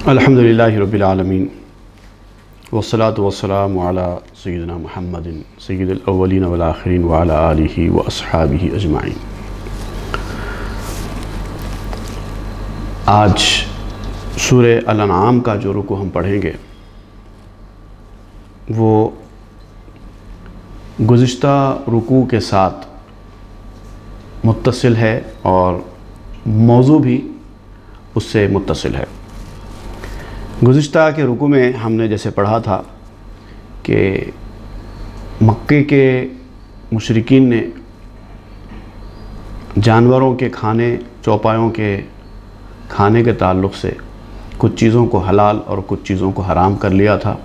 الحمدللہ رب العالمین والصلاة والسلام علی سیدنا محمد سید الاولین والآخرین وعلی آلہ واصحابہ اجمعین۔ آج سورہ الانعام کا جو رکوع ہم پڑھیں گے وہ گزشتہ رکوع کے ساتھ متصل ہے اور موضوع بھی اس سے متصل ہے۔ گزشتہ کے رکوع میں ہم نے جیسے پڑھا تھا کہ مکے کے مشرکین نے جانوروں کے کھانے، چوپایوں کے کھانے کے تعلق سے کچھ چیزوں کو حلال اور کچھ چیزوں کو حرام کر لیا تھا،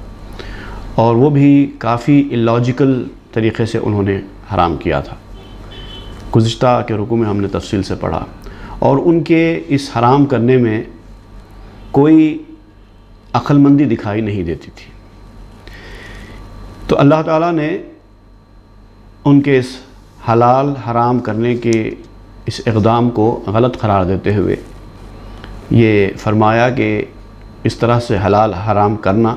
اور وہ بھی کافی اللاجیکل طریقے سے انہوں نے حرام کیا تھا۔ گزشتہ کے رکوع میں ہم نے تفصیل سے پڑھا، اور ان کے اس حرام کرنے میں کوئی عقل مندی دکھائی نہیں دیتی تھی۔ تو اللہ تعالیٰ نے ان کے اس حلال حرام کرنے کے اس اقدام کو غلط قرار دیتے ہوئے یہ فرمایا کہ اس طرح سے حلال حرام کرنا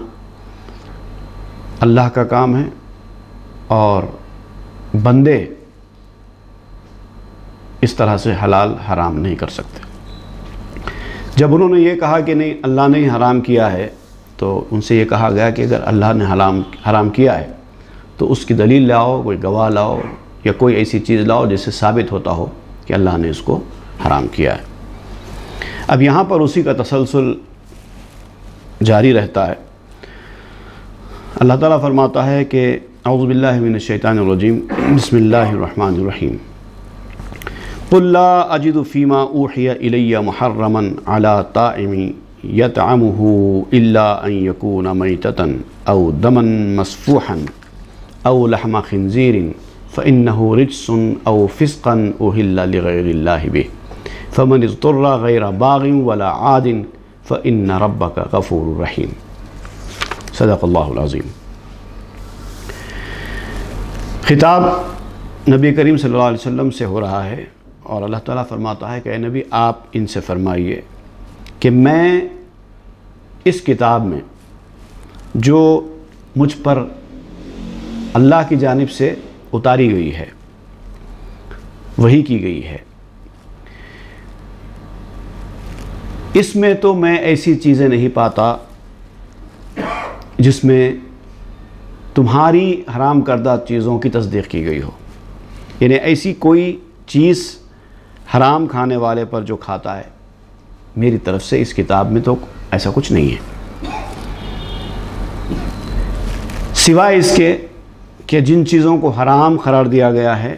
اللہ کا کام ہے، اور بندے اس طرح سے حلال حرام نہیں کر سکتے۔ جب انہوں نے یہ کہا کہ نہیں اللہ نے حرام کیا ہے، تو ان سے یہ کہا گیا کہ اگر اللہ نے حرام کیا ہے تو اس کی دلیل لاؤ، کوئی گواہ لاؤ یا کوئی ایسی چیز لاؤ جس سے ثابت ہوتا ہو کہ اللہ نے اس کو حرام کیا ہے۔ اب یہاں پر اسی کا تسلسل جاری رہتا ہے۔ اللہ تعالیٰ فرماتا ہے کہ اعوذ باللہ من الشیطان الرجیم، بسم اللہ الرحمن الرحیم، قل لا اجد فیما اوحی الی محرما علی طاعم یطعمہ الا ان یکون میتۃ او دما مسفوحا او لحم خنزیر فانہ رجس او فسقا اہل لغیر اللہ بہ فمن اضطر غیر باغ ولا عاد فان ربک غفور رحیم۔ صدق اللہ العظیم۔ خطاب نبی کریم صلی اللہ علیہ وسلم سے ہو رہا ہے، اور اللہ تعالیٰ فرماتا ہے کہ اے نبی آپ ان سے فرمائیے کہ میں اس کتاب میں جو مجھ پر اللہ کی جانب سے اتاری گئی ہے، وحی کی گئی ہے، اس میں تو میں ایسی چیزیں نہیں پاتا جس میں تمہاری حرام کردہ چیزوں کی تصدیق کی گئی ہو۔ یعنی ایسی کوئی چیز حرام کھانے والے پر جو کھاتا ہے، میری طرف سے اس کتاب میں تو ایسا کچھ نہیں ہے، سوائے اس کے کہ جن چیزوں کو حرام قرار دیا گیا ہے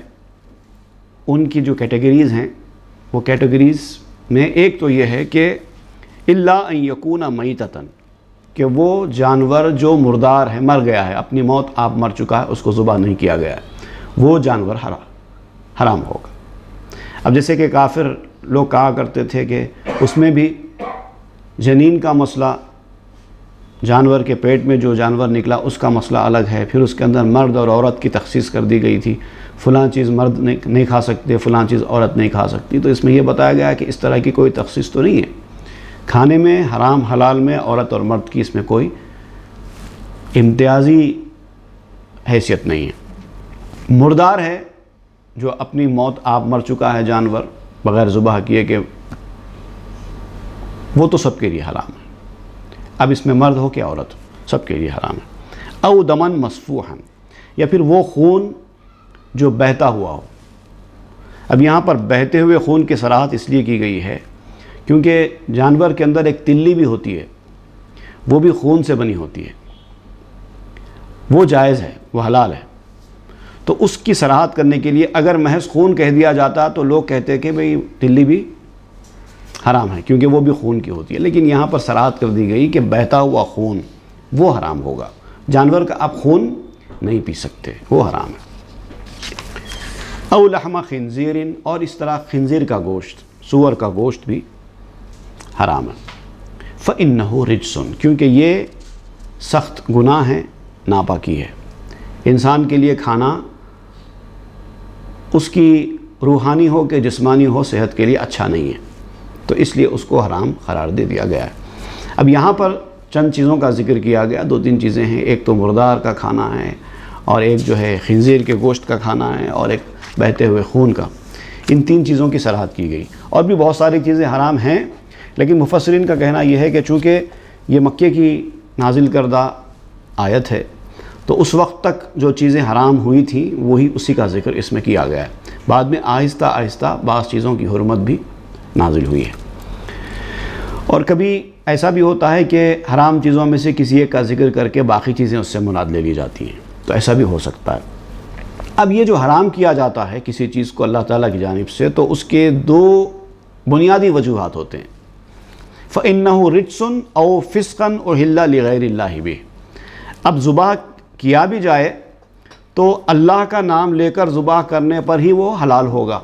ان کی جو کیٹیگریز ہیں، وہ کیٹیگریز میں ایک تو یہ ہے کہ الا ان یکون میتۃ، کہ وہ جانور جو مردار ہے، مر گیا ہے، اپنی موت آپ مر چکا ہے، اس کو ذبح نہیں کیا گیا ہے، وہ جانور حرام ہوگا۔ اب جیسے کہ کافر لوگ کہا کرتے تھے کہ اس میں بھی جنین کا مسئلہ، جانور کے پیٹ میں جو جانور نکلا اس کا مسئلہ الگ ہے، پھر اس کے اندر مرد اور عورت کی تخصیص کر دی گئی تھی، فلاں چیز مرد نہیں کھا سکتے، فلاں چیز عورت نہیں کھا سکتی۔ تو اس میں یہ بتایا گیا کہ اس طرح کی کوئی تخصیص تو نہیں ہے، کھانے میں حرام حلال میں عورت اور مرد کی اس میں کوئی امتیازی حیثیت نہیں ہے۔ مردار ہے جو اپنی موت آپ مر چکا ہے جانور بغیر ذبح کیے، کہ وہ تو سب کے لیے حرام ہے۔ اب اس میں مرد ہو کہ عورت، سب کے لیے حرام ہے۔ او دمن مسفوحا، یا پھر وہ خون جو بہتا ہوا ہو۔ اب یہاں پر بہتے ہوئے خون کی صراحت اس لیے کی گئی ہے کیونکہ جانور کے اندر ایک تلی بھی ہوتی ہے، وہ بھی خون سے بنی ہوتی ہے، وہ جائز ہے، وہ حلال ہے۔ تو اس کی صراحت کرنے کے لیے اگر محض خون کہہ دیا جاتا تو لوگ کہتے کہ بھئی تلی بھی حرام ہے کیونکہ وہ بھی خون کی ہوتی ہے، لیکن یہاں پر صراحت کر دی گئی کہ بہتا ہوا خون وہ حرام ہوگا، جانور کا آپ خون نہیں پی سکتے، وہ حرام ہے۔ او لحم خنزیر، اور اس طرح خنزیر کا گوشت، سور کا گوشت بھی حرام ہے۔ فإنہ رجس، کیونکہ یہ سخت گناہ ہے، ناپاکی ہے۔ انسان کے لیے کھانا اس کی روحانی ہو کہ جسمانی ہو، صحت کے لیے اچھا نہیں ہے، تو اس لیے اس کو حرام قرار دے دیا گیا ہے۔ اب یہاں پر چند چیزوں کا ذکر کیا گیا، 2-3 چیزیں ہیں، ایک تو مردار کا کھانا ہے، اور ایک جو ہے خنزیر کے گوشت کا کھانا ہے، اور ایک بہتے ہوئے خون کا. ان 3 چیزوں کی صراحت کی گئی. اور بھی بہت ساری چیزیں حرام ہیں، لیکن مفسرین کا کہنا یہ ہے کہ چونکہ یہ مکے کی نازل کردہ آیت ہے تو اس وقت تک جو چیزیں حرام ہوئی تھیں وہی اسی کا ذکر اس میں کیا گیا ہے. بعد میں آہستہ آہستہ بعض چیزوں کی حرمت بھی نازل ہوئی ہے. اور کبھی ایسا بھی ہوتا ہے کہ حرام چیزوں میں سے کسی ایک کا ذکر کر کے باقی چیزیں اس سے مراد لے لی جاتی ہیں، تو ایسا بھی ہو سکتا ہے. اب یہ جو حرام کیا جاتا ہے کسی چیز کو اللہ تعالیٰ کی جانب سے، تو اس کے 2 بنیادی وجوہات ہوتے ہیں. فَإِنَّهُ رِجْسٌ أَوْ فِسْقًا أُحِلَّ لِغَيْرِ اللَّهِ بِهِ. اب ذبح کیا بھی جائے تو اللہ کا نام لے کر ذبح کرنے پر ہی وہ حلال ہوگا.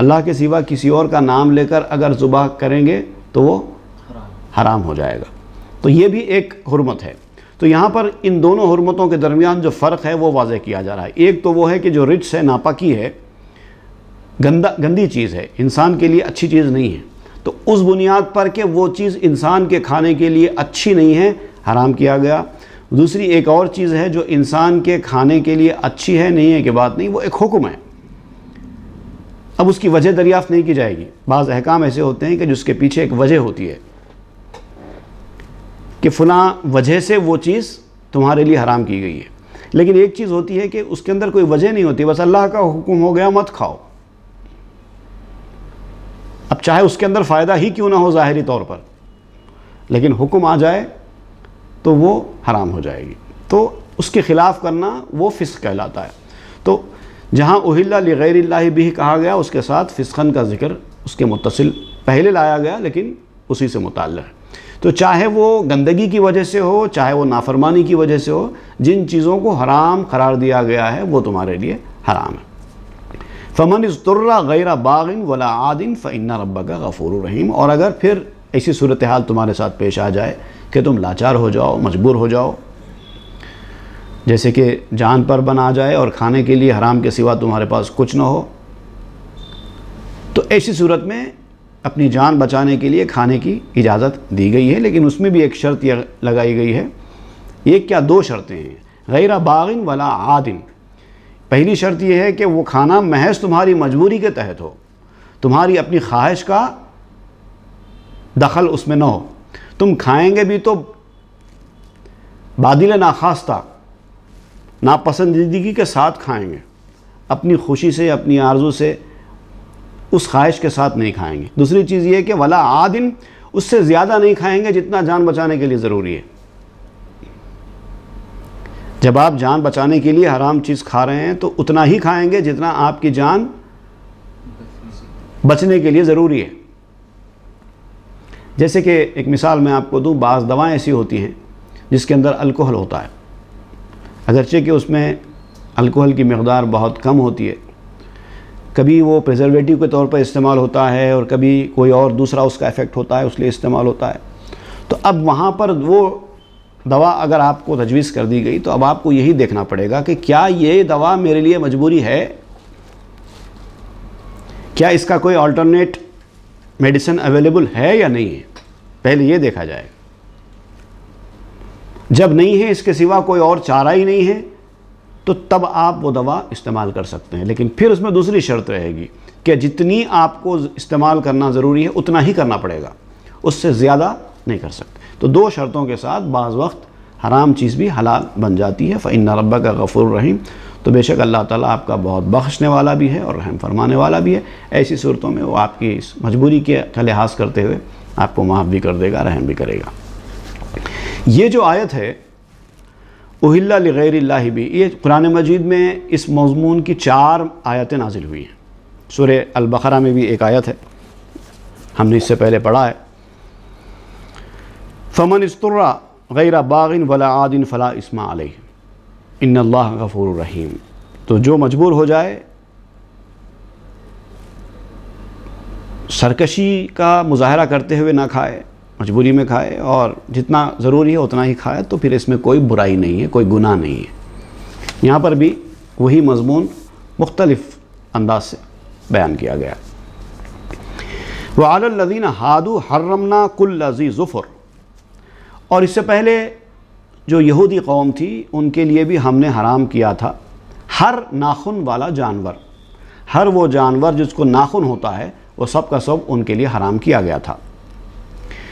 اللہ کے سوا کسی اور کا نام لے کر اگر ذبح کریں گے تو وہ حرام ہو جائے گا. تو یہ بھی ایک حرمت ہے. تو یہاں پر ان دونوں حرمتوں کے درمیان جو فرق ہے وہ واضح کیا جا رہا ہے. ایک تو وہ ہے کہ جو رجس ہے، ناپاکی ہے، گندی چیز ہے، انسان کے لیے اچھی چیز نہیں ہے، تو اس بنیاد پر کہ وہ چیز انسان کے کھانے کے لیے اچھی نہیں ہے حرام کیا گیا. دوسری ایک اور چیز ہے جو انسان کے کھانے کے لیے اچھی ہے، نہیں ہے کہ بات نہیں، وہ ایک حکم ہے. اب اس کی وجہ دریافت نہیں کی جائے گی. بعض احکام ایسے ہوتے ہیں کہ جس کے پیچھے ایک وجہ ہوتی ہے کہ فلاں وجہ سے وہ چیز تمہارے لیے حرام کی گئی ہے. لیکن ایک چیز ہوتی ہے کہ اس کے اندر کوئی وجہ نہیں ہوتی، بس اللہ کا حکم ہو گیا مت کھاؤ. اب چاہے اس کے اندر فائدہ ہی کیوں نہ ہو ظاہری طور پر، لیکن حکم آ جائے تو وہ حرام ہو جائے گی. تو اس کے خلاف کرنا وہ فسق کہلاتا ہے. تو جہاں احل لغیر اللہ بھی کہا گیا، اس کے ساتھ فسقن کا ذکر اس کے متصل پہلے لایا گیا، لیکن اسی سے متعلق ہے. تو چاہے وہ گندگی کی وجہ سے ہو، چاہے وہ نافرمانی کی وجہ سے ہو، جن چیزوں کو حرام قرار دیا گیا ہے وہ تمہارے لیے حرام ہے. فمن اضطر غیر باغ ولا عاد فإن ربک غفور رحیم. اور اگر پھر ایسی صورتحال تمہارے ساتھ پیش آ جائے کہ تم لاچار ہو جاؤ، مجبور ہو جاؤ، جیسے کہ جان پر بن آ جائے اور کھانے کے لیے حرام کے سوا تمہارے پاس کچھ نہ ہو، تو ایسی صورت میں اپنی جان بچانے کے لیے کھانے کی اجازت دی گئی ہے. لیکن اس میں بھی ایک شرط یہ لگائی گئی ہے. ایک کیا 2 شرطیں ہیں. غیر باغ ولا عاد. پہلی شرط یہ ہے کہ وہ کھانا محض تمہاری مجبوری کے تحت ہو، تمہاری اپنی خواہش کا دخل اس میں نہ ہو. تم کھائیں گے بھی تو بادل ناخواستہ، ناپسندیدگی کے ساتھ کھائیں گے، اپنی خوشی سے، اپنی آرزو سے، اس خواہش کے ساتھ نہیں کھائیں گے. دوسری چیز یہ ہے کہ ولا عادن، اس سے زیادہ نہیں کھائیں گے جتنا جان بچانے کے لیے ضروری ہے. جب آپ جان بچانے کے لیے حرام چیز کھا رہے ہیں تو اتنا ہی کھائیں گے جتنا آپ کی جان بچنے کے لیے ضروری ہے. جیسے کہ ایک مثال میں آپ کو دوں، بعض دوائیں ایسی ہوتی ہیں جس کے اندر الکحل ہوتا ہے، اگرچہ کہ اس میں الکحل کی مقدار بہت کم ہوتی ہے، کبھی وہ پریزرویٹو کے طور پر استعمال ہوتا ہے اور کبھی کوئی اور دوسرا اس کا ایفیکٹ ہوتا ہے، اس لیے استعمال ہوتا ہے. تو اب وہاں پر وہ دوا اگر آپ کو تجویز کر دی گئی تو اب آپ کو یہی دیکھنا پڑے گا کہ کیا یہ دوا میرے لیے مجبوری ہے، کیا اس کا کوئی آلٹرنیٹ میڈیسن اویلیبل ہے یا نہیں ہے. پہلے یہ دیکھا جائے. جب نہیں ہے، اس کے سوا کوئی اور چارہ ہی نہیں ہے، تو تب آپ وہ دوا استعمال کر سکتے ہیں. لیکن پھر اس میں دوسری شرط رہے گی کہ جتنی آپ کو استعمال کرنا ضروری ہے اتنا ہی کرنا پڑے گا، اس سے زیادہ نہیں کر سکتے. تو 2 شرطوں کے ساتھ بعض وقت حرام چیز بھی حلال بن جاتی ہے. فإن ربک غفور رحیم. تو بے شک اللہ تعالیٰ آپ کا بہت بخشنے والا بھی ہے اور رحم فرمانے والا بھی ہے. ایسی صورتوں میں وہ آپ کی اس مجبوری کے لحاظ کرتے ہوئے آپ کو معاف بھی کر دے گا، رحم بھی کرے گا. یہ جو آیت ہے احل لغیر اللہ بھی، یہ قرآن مجید میں اس مضمون کی 4 آیتیں نازل ہوئی ہیں. سورہ البقرہ میں بھی ایک آیت ہے، ہم نے اس سے پہلے پڑھا ہے. فمن اضطر غیر باغ ولا عاد فلا اثم علیہ ان اللہ غفور رحیم. تو جو مجبور ہو جائے، سرکشی کا مظاہرہ کرتے ہوئے نہ کھائے، مجبوری میں کھائے، اور جتنا ضروری ہے اتنا ہی کھائے، تو پھر اس میں کوئی برائی نہیں ہے، کوئی گناہ نہیں ہے. یہاں پر بھی وہی مضمون مختلف انداز سے بیان کیا گیا. وعلی الذین ہادوا حرمنا کل ذی ظفر. اور اس سے پہلے جو یہودی قوم تھی ان کے لیے بھی ہم نے حرام کیا تھا ہر ناخن والا جانور، ہر وہ جانور جس کو ناخن ہوتا ہے وہ سب کا سب ان کے لیے حرام کیا گیا تھا،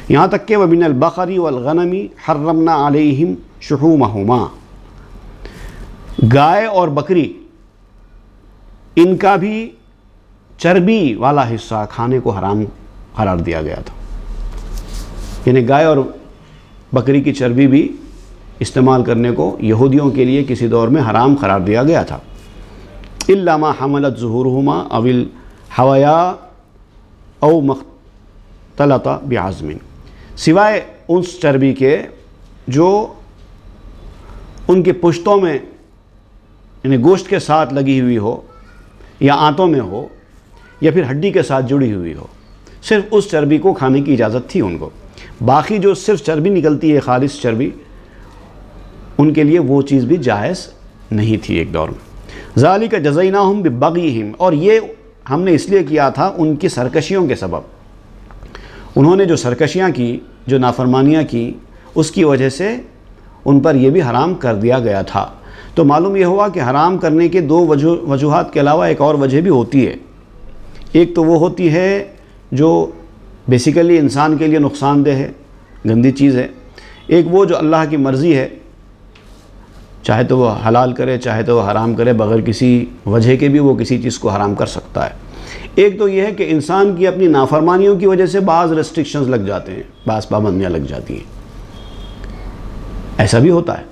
یہاں تک کہ وَمِنَ الْبَقَرِ وَالْغَنَمِ حَرَّمْنَا عَلَيْهِمْ شُحُومَهُمَا، گائے اور بکری ان کا بھی چربی والا حصہ کھانے کو حرام قرار دیا گیا تھا، یعنی گائے اور بکری کی چربی بھی استعمال کرنے کو یہودیوں کے لیے کسی دور میں حرام قرار دیا گیا تھا، إِلَّا مَا حَمَلَتْ ظُهُورُهُمَا أَوِ الْحَوَيَا أَوْ مَخْتَلَطَ بِعَظْمٍ، سوائے اس چربی کے جو ان کے پشتوں میں یعنی گوشت کے ساتھ لگی ہوئی ہو یا آنتوں میں ہو یا پھر ہڈی کے ساتھ جڑی ہوئی ہو، صرف اس چربی کو کھانے کی اجازت تھی ان کو، باقی جو صرف چربی نکلتی ہے خالص چربی ان کے لیے وہ چیز بھی جائز نہیں تھی ایک دور میں۔ ذَلِكَ جَزَيْنَاهُمْ بِبَغْيِهِمْ، اور یہ ہم نے اس لیے کیا تھا ان کی سرکشیوں کے سبب، انہوں نے جو سرکشیاں کی، جو نافرمانیاں کی، اس کی وجہ سے ان پر یہ بھی حرام کر دیا گیا تھا۔ تو معلوم یہ ہوا کہ حرام کرنے کے دو وجوہات کے علاوہ ایک اور وجہ بھی ہوتی ہے، ایک تو وہ ہوتی ہے جو بیسیکلی انسان کے لیے نقصان دہ ہے، گندی چیز ہے، ایک وہ جو اللہ کی مرضی ہے، چاہے تو وہ حلال کرے چاہے تو وہ حرام کرے، بغیر کسی وجہ کے بھی وہ کسی چیز کو حرام کر سکتا ہے۔ ایک تو یہ ہے کہ انسان کی اپنی نافرمانیوں کی وجہ سے بعض ریسٹرکشنز لگ جاتے ہیں، بعض پابندیاں لگ جاتی ہیں، ایسا بھی ہوتا ہے۔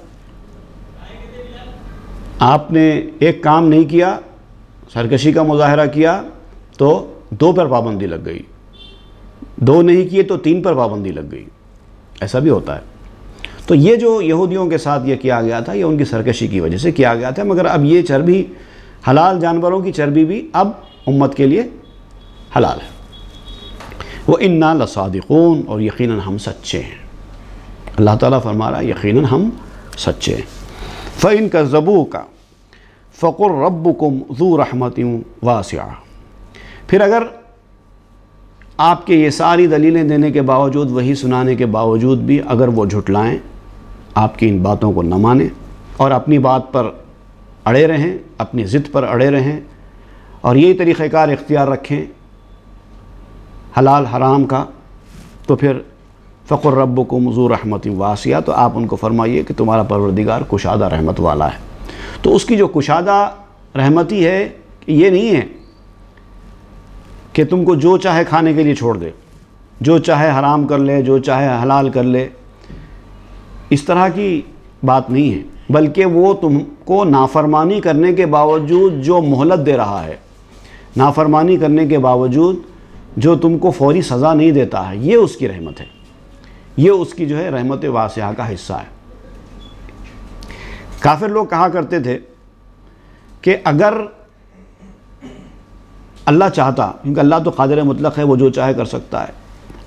آپ نے ایک کام نہیں کیا، سرکشی کا مظاہرہ کیا تو 2 پر پابندی لگ گئی، 2 نہیں کیے تو 3 پر پابندی لگ گئی، ایسا بھی ہوتا ہے۔ تو یہ جو یہودیوں کے ساتھ یہ کیا گیا تھا یہ ان کی سرکشی کی وجہ سے کیا گیا تھا، مگر اب یہ چربی حلال جانوروں کی چربی بھی اب امت کے لیے حلال ہے۔ وَإِنَّا لَصَادِقُونَ، اور یقیناً ہم سچے ہیں، اللہ تعالیٰ فرما رہا ہے یقیناً ہم سچے ہیں۔ فَإِن كَذَّبُوكَ فَقُلْ رَبُّكُمْ ذُو رَحْمَةٍ وَاسِعَةٍ، پھر اگر آپ کے یہ ساری دلیلیں دینے کے باوجود، وہی سنانے کے باوجود بھی اگر وہ جھٹلائیں، آپ کی ان باتوں کو نہ مانیں اور اپنی بات پر اڑے رہیں، اپنی ضد پر اڑے رہیں اور یہی طریقہ کار اختیار رکھیں حلال حرام کا، تو پھر فقر ربکم ذو رحمت واسعہ، تو آپ ان کو فرمائیے کہ تمہارا پروردگار کشادہ رحمت والا ہے۔ تو اس کی جو کشادہ رحمتی ہے یہ نہیں ہے کہ تم کو جو چاہے کھانے کے لیے چھوڑ دے، جو چاہے حرام کر لے، جو چاہے حلال کر لے، اس طرح کی بات نہیں ہے، بلکہ وہ تم کو نافرمانی کرنے کے باوجود جو مہلت دے رہا ہے، نافرمانی کرنے کے باوجود جو تم کو فوری سزا نہیں دیتا ہے، یہ اس کی رحمت ہے، یہ اس کی جو ہے رحمت واسعہ کا حصہ ہے۔ کافر لوگ کہا کرتے تھے کہ اگر اللہ چاہتا، کیونکہ اللہ تو قادر مطلق ہے، وہ جو چاہے کر سکتا ہے،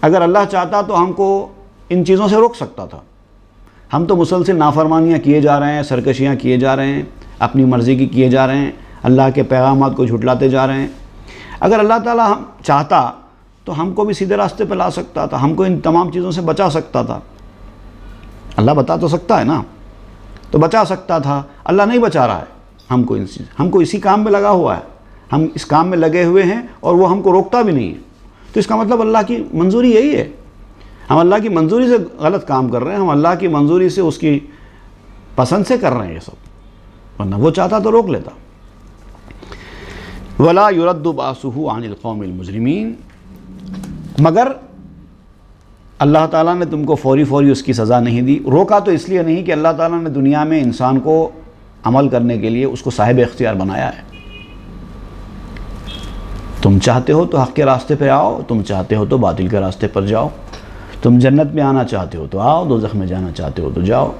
اگر اللہ چاہتا تو ہم کو ان چیزوں سے روک سکتا تھا، ہم تو مسلسل نافرمانیاں کیے جا رہے ہیں، سرکشیاں کیے جا رہے ہیں، اپنی مرضی کی کیے جا رہے ہیں، اللہ کے پیغامات کو جھٹلاتے جا رہے ہیں، اگر اللہ تعالیٰ ہم چاہتا تو ہم کو بھی سیدھے راستے پہ لا سکتا تھا، ہم کو ان تمام چیزوں سے بچا سکتا تھا، اللہ بتا تو سکتا ہے نا، تو بچا سکتا تھا، اللہ نہیں بچا رہا ہے ہم کو اسی کام میں لگا ہوا ہے، ہم اس کام میں لگے ہوئے ہیں اور وہ ہم کو روکتا بھی نہیں ہے، تو اس کا مطلب اللہ کی منظوری یہی ہے، ہم اللہ کی منظوری سے غلط کام کر رہے ہیں، ہم اللہ کی منظوری سے، اس کی پسند سے کر رہے ہیں یہ سب، ورنہ وہ چاہتا تو روک لیتا۔ وَلَا يُرَدُّ بَأْسُهُ عَنِ الْقَوْمِ الْمُجْرِمِينَ، مگر اللہ تعالیٰ نے تم کو فوری اس کی سزا نہیں دی، روکا تو اس لیے نہیں کہ اللہ تعالیٰ نے دنیا میں انسان کو عمل کرنے کے لیے اس کو صاحب اختیار بنایا ہے، تم چاہتے ہو تو حق کے راستے پہ آؤ، تم چاہتے ہو تو باطل کے راستے پر جاؤ، تم جنت میں آنا چاہتے ہو تو آؤ، دوزخ میں جانا چاہتے ہو تو جاؤ۔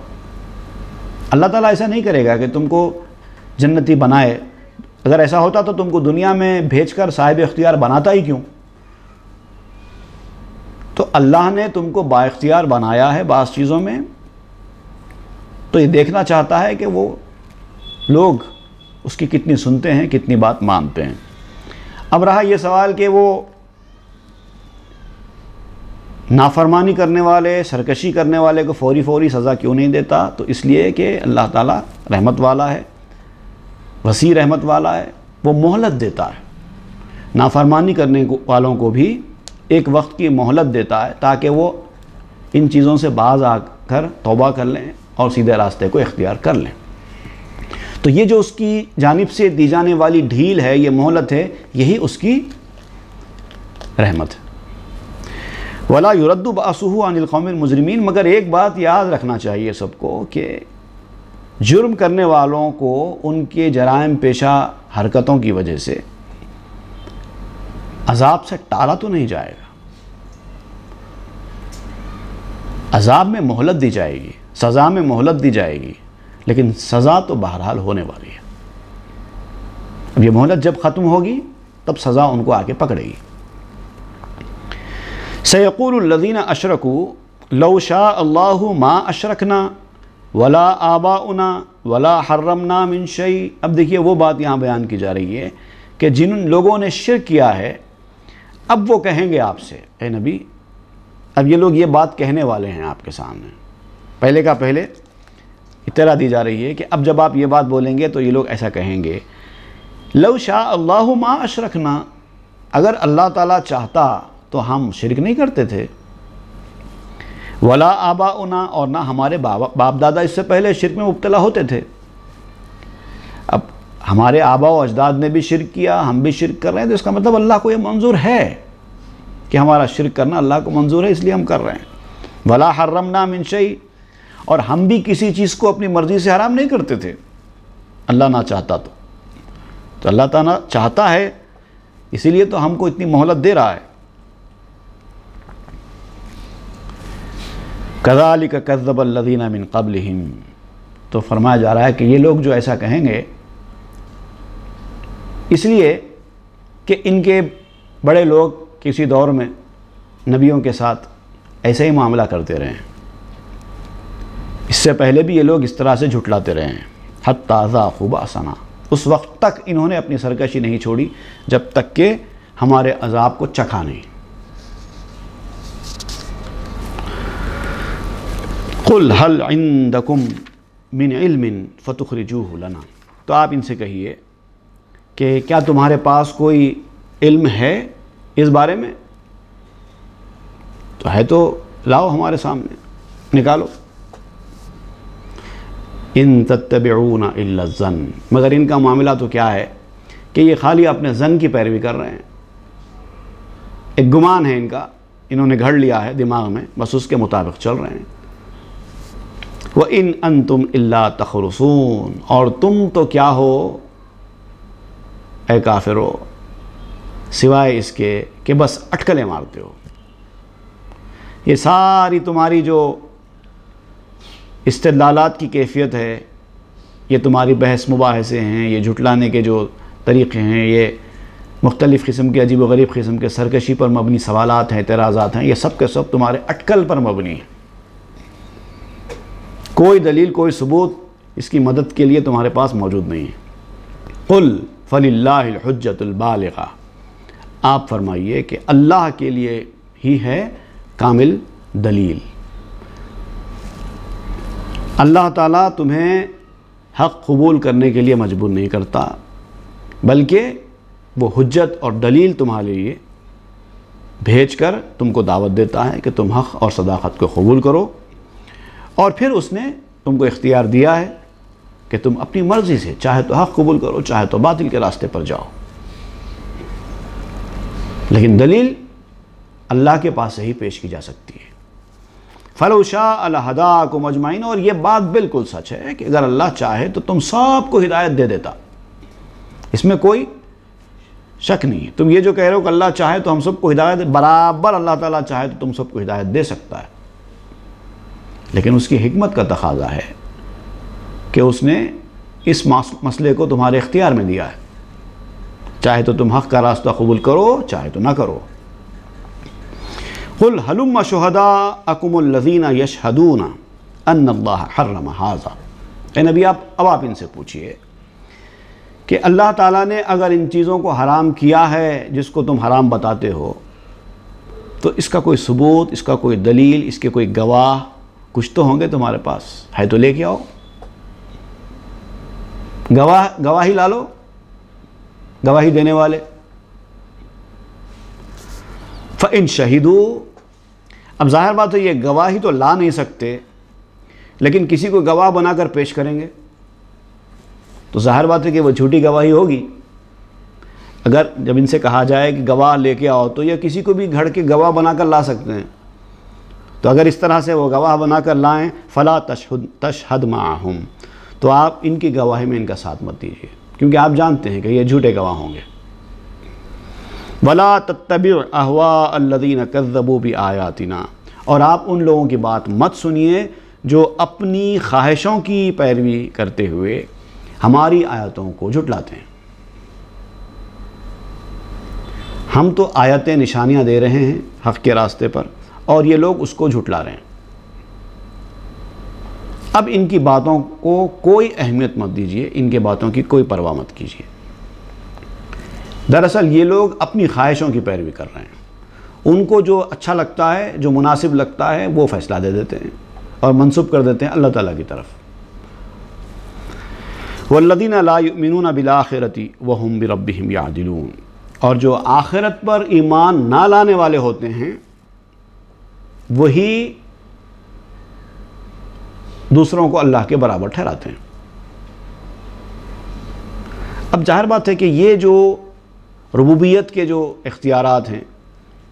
اللہ تعالیٰ ایسا نہیں کرے گا کہ تم کو جنتی بنائے، اگر ایسا ہوتا تو تم کو دنیا میں بھیج کر صاحب اختیار بناتا ہی کیوں؟ تو اللہ نے تم کو با اختیار بنایا ہے بعض چیزوں میں، تو یہ دیکھنا چاہتا ہے کہ وہ لوگ اس کی کتنی سنتے ہیں، کتنی بات مانتے ہیں۔ اب رہا یہ سوال کہ وہ نافرمانی کرنے والے، سرکشی کرنے والے کو فوری سزا کیوں نہیں دیتا؟ تو اس لیے کہ اللہ تعالیٰ رحمت والا ہے، وسیع رحمت والا ہے، وہ مہلت دیتا ہے، نافرمانی کرنے والوں کو بھی ایک وقت کی مہلت دیتا ہے تاکہ وہ ان چیزوں سے باز آ کر توبہ کر لیں اور سیدھے راستے کو اختیار کر لیں۔ تو یہ جو اس کی جانب سے دی جانے والی ڈھیل ہے، یہ مہلت ہے، یہی اس کی رحمت ہے۔ وَلَا يُرَدُّ بَأْسُهُ عَنِ الْقَوْمِ الْمُجْرِمِينَ، مگر ایک بات یاد رکھنا چاہیے سب کو کہ جرم کرنے والوں کو ان کے جرائم پیشہ حرکتوں کی وجہ سے عذاب سے ٹالا تو نہیں جائے گا، عذاب میں مہلت دی جائے گی، سزا میں مہلت دی جائے گی، لیکن سزا تو بہرحال ہونے والی ہے۔ اب یہ مہلت جب ختم ہوگی تب سزا ان کو آگے پکڑے گی۔ سَيَقُولُ الَّذِينَ أَشْرَكُوا لَوْ شَاءَ اللَّهُ مَا أَشْرَكْنَا وَلَا آبَاؤُنَا وَلَا حَرَّمْنَا مِن شَيْءٍ۔ اب دیکھیے وہ بات یہاں بیان کی جا رہی ہے کہ جن لوگوں نے شرک کیا ہے، اب وہ کہیں گے آپ سے، اے نبی، اب یہ لوگ یہ بات کہنے والے ہیں آپ کے سامنے، پہلے کا پہلے اطلاع دی جا رہی ہے کہ اب جب آپ یہ بات بولیں گے تو یہ لوگ ایسا کہیں گے، لَوْ شَاءَ اللَّهُ مَا أَشْرَكْنَا، اگر اللہ تعالیٰ چاہتا تو ہم شرک نہیں کرتے تھے، ولا آباؤنا، اور نہ ہمارے باپ دادا اس سے پہلے شرک میں مبتلا ہوتے تھے۔ اب ہمارے آبا و اجداد نے بھی شرک کیا، ہم بھی شرک کر رہے ہیں، تو اس کا مطلب اللہ کو یہ منظور ہے کہ ہمارا شرک کرنا اللہ کو منظور ہے، اس لیے ہم کر رہے ہیں۔ ولا حرمنا من شیء، اور ہم بھی کسی چیز کو اپنی مرضی سے حرام نہیں کرتے تھے، اللہ نہ چاہتا تو اللہ تعالیٰ چاہتا ہے، اسی لیے تو ہم کو اتنی مہلت دے رہا ہے۔ كَذَلِكَ كَذَّبَ الَّذِينَ مِن قَبْلِهِمْ، تو فرمایا جا رہا ہے کہ یہ لوگ جو ایسا کہیں گے اس لیے کہ ان کے بڑے لوگ کسی دور میں نبیوں کے ساتھ ایسے ہی معاملہ کرتے رہے ہیں، اس سے پہلے بھی یہ لوگ اس طرح سے جھٹلاتے رہے ہیں۔ حَتَّى ذَاقُوا بَأْسَنَا، اس وقت تک انہوں نے اپنی سرکشی نہیں چھوڑی جب تک کہ ہمارے عذاب کو چکھا نہیں۔ قُلْ هَلْ عِنْدَكُمْ مِنْ عِلْمٍ فَتُخْرِجُوهُ لَنَا، تو آپ ان سے کہیے کہ کیا تمہارے پاس کوئی علم ہے اس بارے میں؟ تو ہے تو لاؤ ہمارے سامنے، نکالو۔ إِن تَتَّبِعُونَ إِلَّا الظَّنَّ، مگر ان کا معاملہ تو کیا ہے کہ یہ خالی اپنے ظن کی پیروی کر رہے ہیں، ایک گمان ہے ان کا، انہوں نے گھڑ لیا ہے دماغ میں، بس اس کے مطابق چل رہے ہیں۔ وَإِنْ أَنْتُمْ إِلَّا تَخْرُصُونَ، اور تم تو کیا ہو اے کافرو، سوائے اس کے کہ بس اٹکلیں مارتے ہو۔ یہ ساری تمہاری جو استدلالات کی کیفیت ہے، یہ تمہاری بحث مباحثے ہیں، یہ جھٹلانے کے جو طریقے ہیں، یہ مختلف قسم کے عجیب و غریب قسم کے سرکشی پر مبنی سوالات ہیں، اعتراضات ہیں، یہ سب کے سب تمہارے اٹکل پر مبنی ہیں۔ کوئی دلیل، کوئی ثبوت اس کی مدد کے لیے تمہارے پاس موجود نہیں ہے۔ قُلْ فَلِلَّهِ الْحُجَّةُ الْبَالِغَةُ، آپ فرمائیے کہ اللہ کے لیے ہی ہے کامل دلیل۔ اللہ تعالیٰ تمہیں حق قبول کرنے کے لیے مجبور نہیں کرتا، بلکہ وہ حجت اور دلیل تمہارے لیے بھیج کر تم کو دعوت دیتا ہے کہ تم حق اور صداقت کو قبول کرو، اور پھر اس نے تم کو اختیار دیا ہے کہ تم اپنی مرضی سے چاہے تو حق قبول کرو، چاہے تو باطل کے راستے پر جاؤ، لیکن دلیل اللہ کے پاس سے ہی پیش کی جا سکتی ہے۔ فَلَوْ شَاءَ لَهَدَاكُمْ أَجْمَعِينَ، اور یہ بات بالکل سچ ہے کہ اگر اللہ چاہے تو تم سب کو ہدایت دے دیتا، اس میں کوئی شک نہیں ہے۔ تم یہ جو کہہ رہے ہو کہ اللہ چاہے تو ہم سب کو ہدایت، برابر اللہ تعالیٰ چاہے تو تم سب کو ہدایت دے سکتا ہے، لیکن اس کی حکمت کا تقاضا ہے کہ اس نے اس مسئلے کو تمہارے اختیار میں دیا ہے، چاہے تو تم حق کا راستہ قبول کرو، چاہے تو نہ کرو۔ قُلْ هَلُمَّ شُهَدَاءَكُمُ الَّذِينَ يَشْهَدُونَ أَنَّ اللَّهَ حَرَّمَ هَذَا، اے نبی اب آپ ان سے پوچھئے کہ اللہ تعالیٰ نے اگر ان چیزوں کو حرام کیا ہے جس کو تم حرام بتاتے ہو، تو اس کا کوئی ثبوت، اس کا کوئی دلیل، اس کے کوئی گواہ کچھ تو ہوں گے تمہارے پاس، ہے تو لے کے آؤ، گواہی لا لو، گواہی دینے والے۔ فَإِن شَهِدُوا، اب ظاہر بات ہے یہ گواہی تو لا نہیں سکتے، لیکن کسی کو گواہ بنا کر پیش کریں گے تو ظاہر بات ہے کہ وہ جھوٹی گواہی ہوگی۔ اگر جب ان سے کہا جائے کہ گواہ لے کے آؤ تو یہ کسی کو بھی گھڑ کے گواہ بنا کر لا سکتے ہیں، تو اگر اس طرح سے وہ گواہ بنا کر لائیں فلا تشہد معہم، تو آپ ان کی گواہی میں ان کا ساتھ مت دیجیے، کیونکہ آپ جانتے ہیں کہ یہ جھوٹے گواہ ہوں گے۔ ولا تتبع اہواء الذین کذبوا بآیاتنا، اور آپ ان لوگوں کی بات مت سنیے جو اپنی خواہشوں کی پیروی کرتے ہوئے ہماری آیتوں کو جھٹلاتے ہیں۔ ہم تو آیتیں نشانیاں دے رہے ہیں حق کے راستے پر، اور یہ لوگ اس کو جھٹلا رہے ہیں۔ اب ان کی باتوں کو کوئی اہمیت مت دیجیے، ان کے باتوں کی کوئی پرواہ مت کیجیے۔ دراصل یہ لوگ اپنی خواہشوں کی پیروی کر رہے ہیں، ان کو جو اچھا لگتا ہے، جو مناسب لگتا ہے وہ فیصلہ دے دیتے ہیں اور منسوب کر دیتے ہیں اللہ تعالیٰ کی طرف۔ والذین لا یؤمنون بالآخرۃ وہم بربہم یعدلون، اور جو آخرت پر ایمان نہ لانے والے ہوتے ہیں وہی دوسروں کو اللہ کے برابر ٹھہراتے ہیں۔ اب ظاہر بات ہے کہ یہ جو ربوبیت کے جو اختیارات ہیں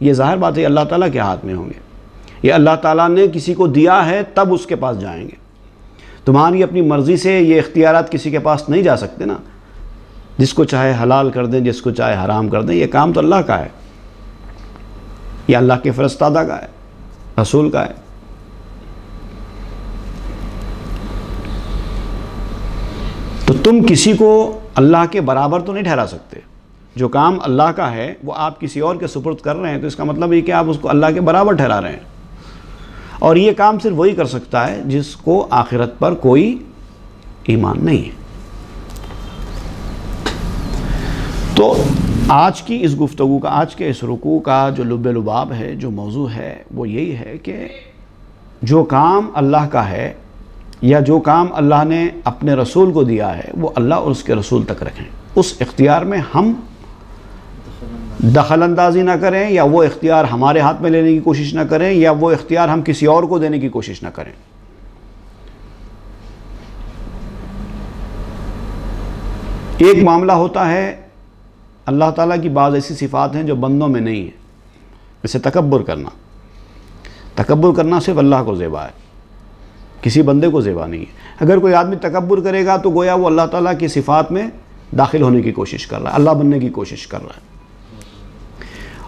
یہ ظاہر بات ہے اللہ تعالیٰ کے ہاتھ میں ہوں گے، یہ اللہ تعالیٰ نے کسی کو دیا ہے تب اس کے پاس جائیں گے۔ تمہاری اپنی مرضی سے یہ اختیارات کسی کے پاس نہیں جا سکتے نا، جس کو چاہے حلال کر دیں، جس کو چاہے حرام کر دیں، یہ کام تو اللہ کا ہے، یہ اللہ کے فرستادہ کا ہے، رسول کا ہے۔ تو تم کسی کو اللہ کے برابر تو نہیں ٹھہرا سکتے، جو کام اللہ کا ہے وہ آپ کسی اور کے سپرد کر رہے ہیں تو اس کا مطلب یہ کہ آپ اس کو اللہ کے برابر ٹھہرا رہے ہیں، اور یہ کام صرف وہی کر سکتا ہے جس کو آخرت پر کوئی ایمان نہیں ہے۔ تو آج کی اس گفتگو کا، آج کے اس رکوع کا جو لب لباب ہے، جو موضوع ہے وہ یہی ہے کہ جو کام اللہ کا ہے یا جو کام اللہ نے اپنے رسول کو دیا ہے وہ اللہ اور اس کے رسول تک رکھیں، اس اختیار میں ہم دخل اندازی نہ کریں، یا وہ اختیار ہمارے ہاتھ میں لینے کی کوشش نہ کریں، یا وہ اختیار ہم کسی اور کو دینے کی کوشش نہ کریں۔ ایک معاملہ ہوتا ہے، اللہ تعالیٰ کی بعض ایسی صفات ہیں جو بندوں میں نہیں ہیں، جیسے تکبر کرنا۔ تکبر کرنا صرف اللہ کو زیبا ہے، کسی بندے کو زیبا نہیں ہے۔ اگر کوئی آدمی تکبر کرے گا تو گویا وہ اللہ تعالیٰ کی صفات میں داخل ہونے کی کوشش کر رہا ہے، اللہ بننے کی کوشش کر رہا ہے۔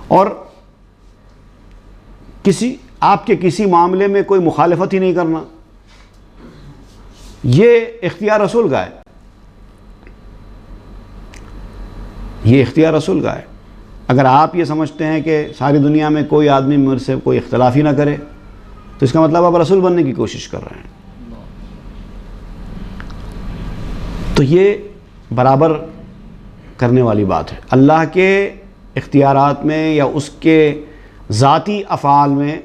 اور آپ کے کسی معاملے میں کوئی مخالفت ہی نہیں کرنا، یہ اختیار رسول کا ہے، یہ اختیار رسول کا ہے۔ اگر آپ یہ سمجھتے ہیں کہ ساری دنیا میں کوئی آدمی مجھ سے کوئی اختلاف ہی نہ کرے تو اس کا مطلب آپ رسول بننے کی کوشش کر رہے ہیں۔ تو یہ برابر کرنے والی بات ہے۔ اللہ کے اختیارات میں یا اس کے ذاتی افعال میں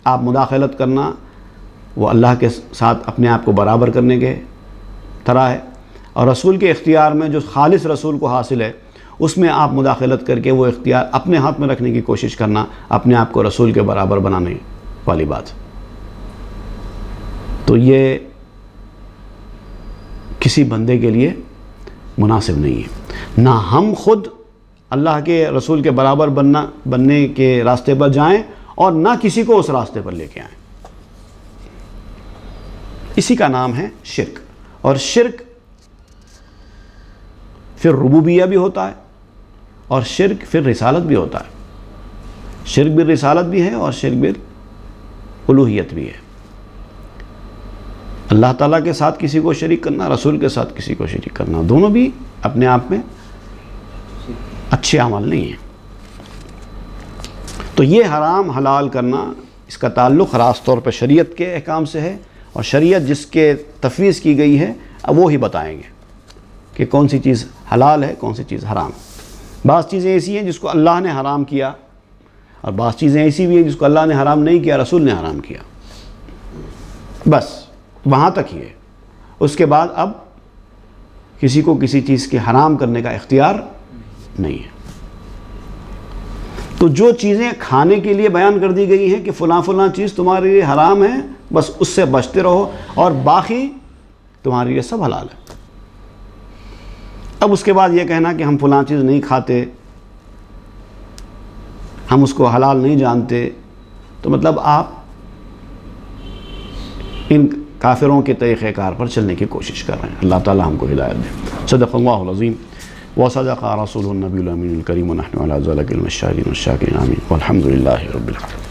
آپ مداخلت کرنا وہ اللہ کے ساتھ اپنے آپ کو برابر کرنے کے طرح ہے، اور رسول کے اختیار میں جو خالص رسول کو حاصل ہے اس میں آپ مداخلت کر کے وہ اختیار اپنے ہاتھ میں رکھنے کی کوشش کرنا اپنے آپ کو رسول کے برابر بنانے والی بات۔ تو یہ کسی بندے کے لیے مناسب نہیں ہے، نہ ہم خود اللہ کے رسول کے برابر بننے کے راستے پر جائیں اور نہ کسی کو اس راستے پر لے کے آئیں۔ اسی کا نام ہے شرک، اور شرک پھر ربوبیہ بھی ہوتا ہے اور شرک پھر رسالت بھی ہوتا ہے۔ شرک بھی رسالت بھی ہے اور شرک بھی الوہیت بھی ہے۔ اللہ تعالیٰ کے ساتھ کسی کو شریک کرنا، رسول کے ساتھ کسی کو شریک کرنا، دونوں بھی اپنے آپ میں اچھے عمل نہیں ہیں۔ تو یہ حرام حلال کرنا، اس کا تعلق خاص طور پر شریعت کے احکام سے ہے، اور شریعت جس کے تفویض کی گئی ہے اب وہ ہی بتائیں گے کہ کون سی چیز حلال ہے، کون سی چیز حرام۔ بعض چیزیں ایسی ہیں جس کو اللہ نے حرام کیا، اور بعض چیزیں ایسی بھی ہیں جس کو اللہ نے حرام نہیں کیا، رسول نے حرام کیا، بس وہاں تک ہی ہے۔ اس کے بعد اب کسی کو کسی چیز کے حرام کرنے کا اختیار نہیں ہے۔ تو جو چیزیں کھانے کے لیے بیان کر دی گئی ہیں کہ فلاں فلاں چیز تمہارے لیے حرام ہے، بس اس سے بچتے رہو، اور باقی تمہارے لیے سب حلال ہے۔ اب اس کے بعد یہ کہنا کہ ہم فلاں چیز نہیں کھاتے، ہم اس کو حلال نہیں جانتے، تو مطلب آپ ان کافروں کے طریقہ کار پر چلنے کی کوشش کر رہے ہیں۔ اللہ تعالی ہم کو ہدایت دے۔ صدق اللہ العظیم وصدق رسول النبی الامین الکریم ونحن علی ذلک من الشاہدین والشاکرین آمین والحمد للہ رب العالمین۔